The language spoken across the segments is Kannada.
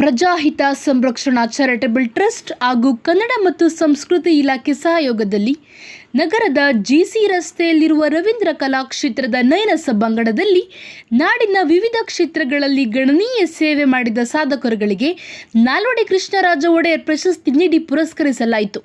ಪ್ರಜಾಹಿತ ಸಂರಕ್ಷಣಾ ಚಾರಿಟಬಲ್ ಟ್ರಸ್ಟ್ ಹಾಗೂ ಕನ್ನಡ ಮತ್ತು ಸಂಸ್ಕೃತಿ ಇಲಾಖೆ ಸಹಯೋಗದಲ್ಲಿ ನಗರದ ಜಿಸಿ ರಸ್ತೆಯಲ್ಲಿರುವ ರವೀಂದ್ರ ಕಲಾಕ್ಷೇತ್ರದ ನಯನ ಸಭಾಂಗಣದಲ್ಲಿ ನಾಡಿನ ವಿವಿಧ ಕ್ಷೇತ್ರಗಳಲ್ಲಿ ಗಣನೀಯ ಸೇವೆ ಮಾಡಿದ ಸಾಧಕರುಗಳಿಗೆ ನಾಲ್ವಡಿ ಕೃಷ್ಣರಾಜ ಒಡೆಯರ್ ಪ್ರಶಸ್ತಿ ನೀಡಿ ಪುರಸ್ಕರಿಸಲಾಯಿತು.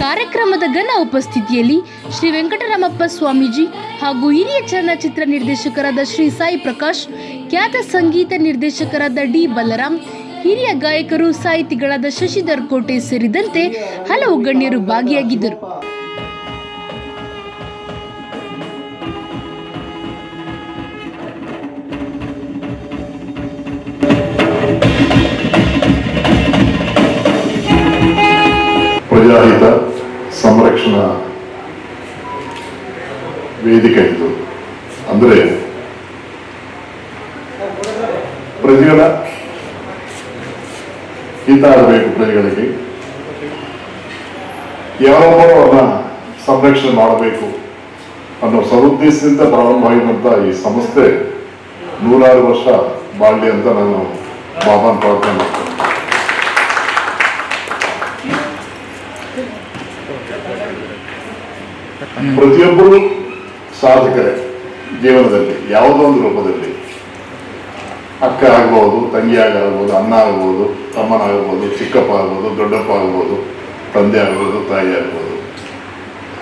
ಕಾರ್ಯಕ್ರಮದ ಘನ ಉಪಸ್ಥಿತಿಯಲ್ಲಿ ಶ್ರೀ ವೆಂಕಟರಾಮಪ್ಪ ಸ್ವಾಮೀಜಿ ಹಾಗೂ ಹಿರಿಯ ಚಲನಚಿತ್ರ ನಿರ್ದೇಶಕರಾದ ಶ್ರೀ ಸಾಯಿ ಪ್ರಕಾಶ್, ಖ್ಯಾತ ಸಂಗೀತ ನಿರ್ದೇಶಕರಾದ ಡಿ ಬಲರಾಮ್, ಹಿರಿಯ ಗಾಯಕರು ಸಾಹಿತಿಗಳಾದ ಶಶಿಧರ್ ಕೋಟೆ ಸೇರಿದಂತೆ ಹಲವು ಗಣ್ಯರು ಭಾಗಿಯಾಗಿದ್ದರು. ಪ್ರಜಾಹಿತ ಸಂರಕ್ಷಣಾ ವೇದಿಕೆ ಇದು. ಅಂದರೆ ಪ್ರಜೆಗಳ ಹಿತ ಆಗಬೇಕು, ಪ್ರಜೆಗಳಿಗೆ ಯಾರೊಬ್ಬರು ಅವರನ್ನ ಸಂರಕ್ಷಣೆ ಮಾಡಬೇಕು ಅನ್ನೋ ಸದುದ್ದೇಶದಿಂದ ಪ್ರಾರಂಭವಾಗಿರುವಂಥ ಈ ಸಂಸ್ಥೆ 106 ವರ್ಷ ಬಾಳ್ಲಿ ಅಂತ ನಾನು ಬಾಬಾನ್ ಪ್ರಾರ್ಥನೆ ಮಾಡ್ತೇನೆ. ಪ್ರತಿಯೊಬ್ಬರು ಸಾಧಕರೇ ಜೀವನದಲ್ಲಿ ಯಾವುದೋ ಒಂದು ರೂಪದಲ್ಲಿ, ಅಕ್ಕ ಆಗ್ಬೋದು, ತಂಗಿ ಆಗ್ಬೋದು, ಅಣ್ಣ ಆಗ್ಬೋದು, ತಮ್ಮನಾಗ್ಬೋದು, ಚಿಕ್ಕಪ್ಪ ಆಗ್ಬೋದು, ದೊಡ್ಡಪ್ಪ ಆಗ್ಬೋದು, ತಂದೆ ಆಗ್ಬೋದು, ತಾಯಿ ಆಗ್ಬೋದು.